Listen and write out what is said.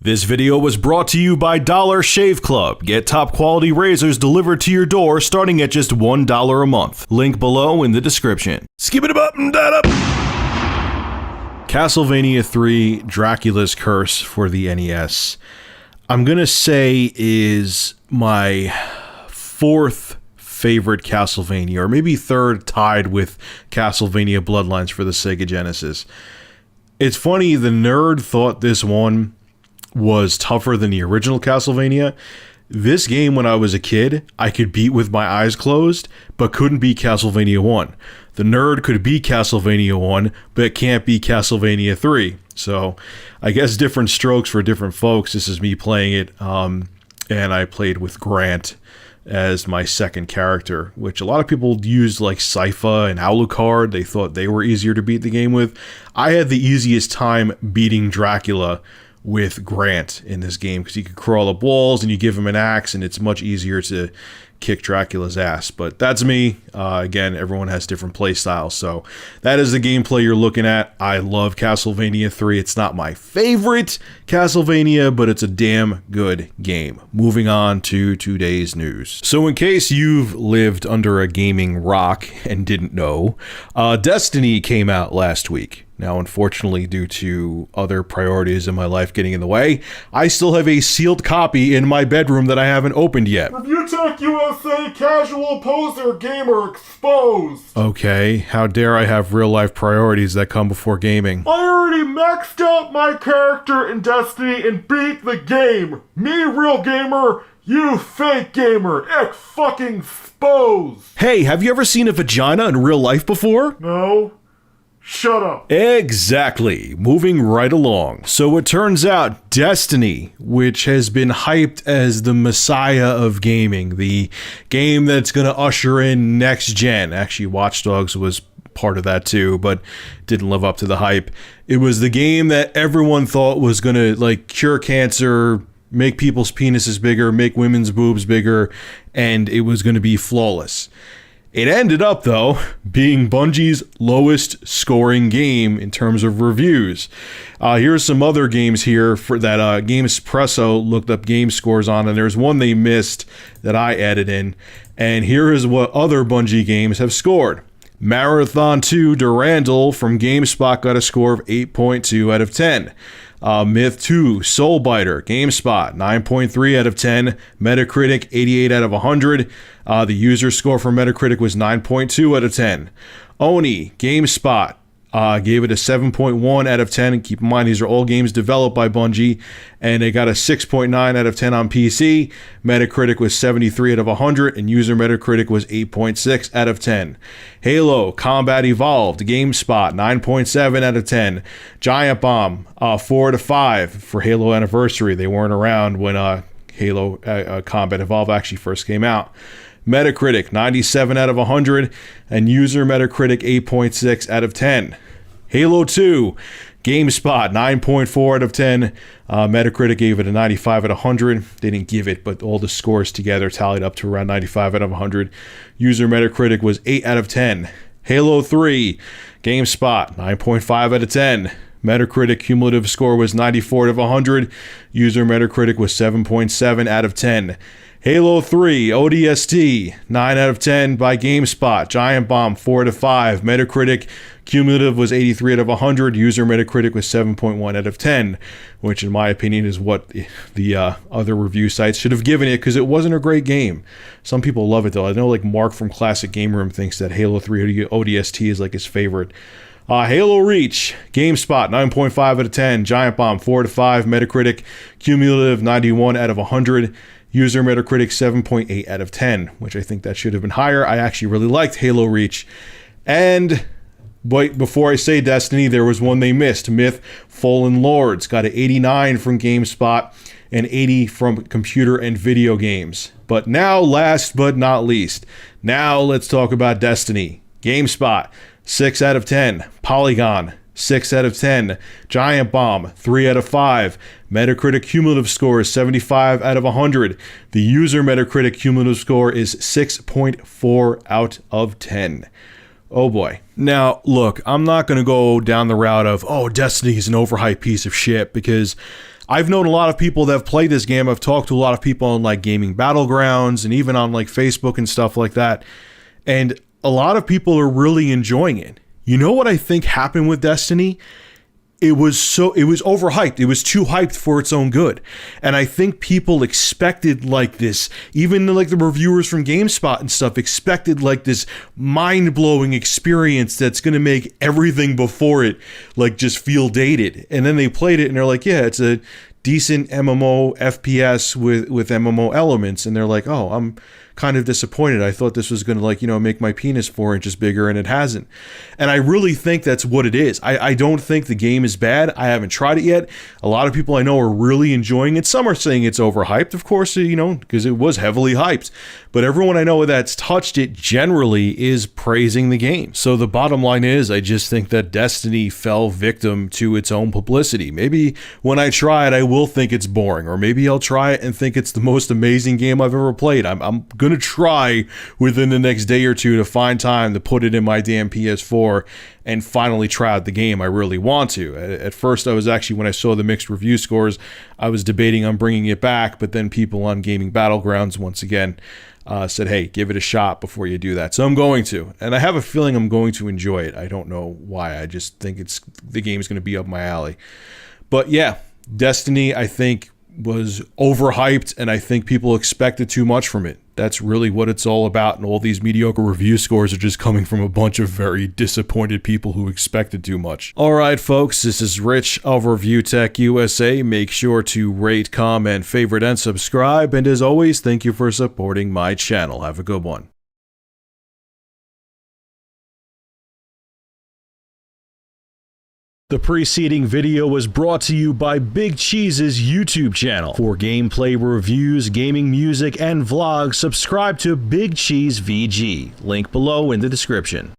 This video was brought to you by Dollar Shave Club. Get top quality razors delivered to your door starting at just $1 a month. Link below in the description. Skip it up and that up. Castlevania 3 Dracula's Curse for the NES. I'm gonna say is my fourth favorite Castlevania, or maybe third, tied with Castlevania Bloodlines for the Sega Genesis. It's funny, the nerd thought this one was tougher than the original Castlevania. This game, when I was a kid, I could beat with my eyes closed, but couldn't beat Castlevania 1. The nerd could beat Castlevania 1, but can't beat Castlevania 3. So, I guess different strokes for different folks. This is me playing it, and I played with Grant as my second character, which a lot of people used like Sypha and Alucard. They thought they were easier to beat the game with. I had the easiest time beating Dracula with Grant in this game because he could crawl up walls and you give him an axe and it's much easier to kick Dracula's ass. But that's me. Again, everyone has different play styles, so that is the gameplay you're looking at. I love Castlevania 3. It's not my favorite Castlevania, but it's a damn good game. Moving on to today's news. So in case you've lived under a gaming rock and didn't know, Destiny came out last week. Now, unfortunately, due to other priorities in my life getting in the way, I still have a sealed copy in my bedroom that I haven't opened yet. Review Tech USA Casual Poser Gamer exposed! Okay, how dare I have real-life priorities that come before gaming? I already maxed out my character in Destiny and beat the game! Me, real gamer, you fake gamer! Fucking exposed! Hey, have you ever seen a vagina in real life before? No. Shut up. Exactly. Moving right along. So it turns out Destiny, which has been hyped as the messiah of gaming, the game that's going to usher in next gen. Actually, Watch Dogs was part of that too, but didn't live up to the hype. It was the game that everyone thought was going to like cure cancer, make people's penises bigger, make women's boobs bigger, and it was going to be flawless. It ended up, though, being Bungie's lowest scoring game in terms of reviews. Here's some other games here for that GameSpresso looked up game scores on, and there's one they missed that I added in. And here is what other Bungie games have scored. Marathon 2 Durandal from GameSpot got a score of 8.2 out of 10. Myth 2 Soulbiter, GameSpot, 9.3 out of 10. Metacritic, 88 out of 100. The user score for Metacritic was 9.2 out of 10. Oni, GameSpot, gave it a 7.1 out of 10. And keep in mind, these are all games developed by Bungie, and they got a 6.9 out of 10 on PC. Metacritic was 73 out of 100, and user Metacritic was 8.6 out of 10. Halo Combat Evolved, GameSpot, 9.7 out of 10. Giant Bomb, 4 out of 5 for Halo Anniversary. They weren't around when Halo Combat Evolved actually first came out. Metacritic, 97 out of 100, and user Metacritic, 8.6 out of 10. Halo 2, GameSpot, 9.4 out of 10. Metacritic gave it a 95 out of 100. They didn't give it, but all the scores together tallied up to around 95 out of 100. User Metacritic was 8 out of 10. Halo 3, GameSpot, 9.5 out of 10. Metacritic cumulative score was 94 out of 100. User Metacritic was 7.7 out of 10. Halo 3 ODST, 9 out of 10 by GameSpot. Giant Bomb, 4 out of 5. Metacritic cumulative was 83 out of 100. User Metacritic was 7.1 out of 10, which in my opinion is what the other review sites should have given it, because it wasn't a great game. Some people love it though. I know like Mark from Classic Game Room thinks that Halo 3 ODST is like his favorite. Halo Reach, GameSpot, 9.5 out of 10. Giant Bomb, 4 out of 5. Metacritic cumulative 91 out of 100. User Metacritic 7.8 out of 10, which I think that should have been higher. I actually really liked Halo Reach. And but before I say Destiny, there was one they missed. Myth Fallen Lords got an 89 from GameSpot and 80 from Computer and Video Games. But now, last but not least, now let's talk about Destiny. GameSpot, 6 out of 10. Polygon, 6 out of 10. Giant Bomb, 3 out of 5. Metacritic cumulative score is 75 out of 100. The user Metacritic cumulative score is 6.4 out of 10. Oh boy. Now, look, I'm not going to go down the route of, oh, Destiny is an overhyped piece of shit, because I've known a lot of people that have played this game. I've talked to a lot of people on like gaming battlegrounds and even on like Facebook and stuff like that. And a lot of people are really enjoying it. You know what I think happened with Destiny? It was overhyped. It was too hyped for its own good. And I think people expected like this, even like the reviewers from GameSpot and stuff expected like this mind-blowing experience that's going to make everything before it like just feel dated. And then they played it and they're like, yeah, it's a decent MMO FPS with MMO elements. And they're like, oh, I'm kind of disappointed. I thought this was going to like, make my penis 4 inches bigger, and it hasn't. And I really think that's what it is. I don't think the game is bad. I haven't tried it yet. A lot of people I know are really enjoying it. Some are saying it's overhyped, of course, because it was heavily hyped. But everyone I know that's touched it generally is praising the game. So the bottom line is, I just think that Destiny fell victim to its own publicity. Maybe when I try it, I will think it's boring, or maybe I'll try it and think it's the most amazing game I've ever played. I'm going to try within the next day or two to find time to put it in my damn PS4 and finally try out the game I really want to. At first, I was actually, when I saw the mixed review scores, I was debating on bringing it back, but then people on Gaming Battlegrounds once again said, hey, give it a shot before you do that. So I'm going to, and I have a feeling I'm going to enjoy it. I don't know why. I just think the game is going to be up my alley. But yeah, Destiny, I think, was overhyped, and I think people expected too much from it. That's really what it's all about, and all these mediocre review scores are just coming from a bunch of very disappointed people who expected too much. Alright folks, this is Rich of Review Tech USA. Make sure to rate, comment, favorite, and subscribe, and as always, thank you for supporting my channel. Have a good one. The preceding video was brought to you by Big Cheese's YouTube channel. For gameplay reviews, gaming music, and vlogs, subscribe to Big Cheese VG. Link below in the description.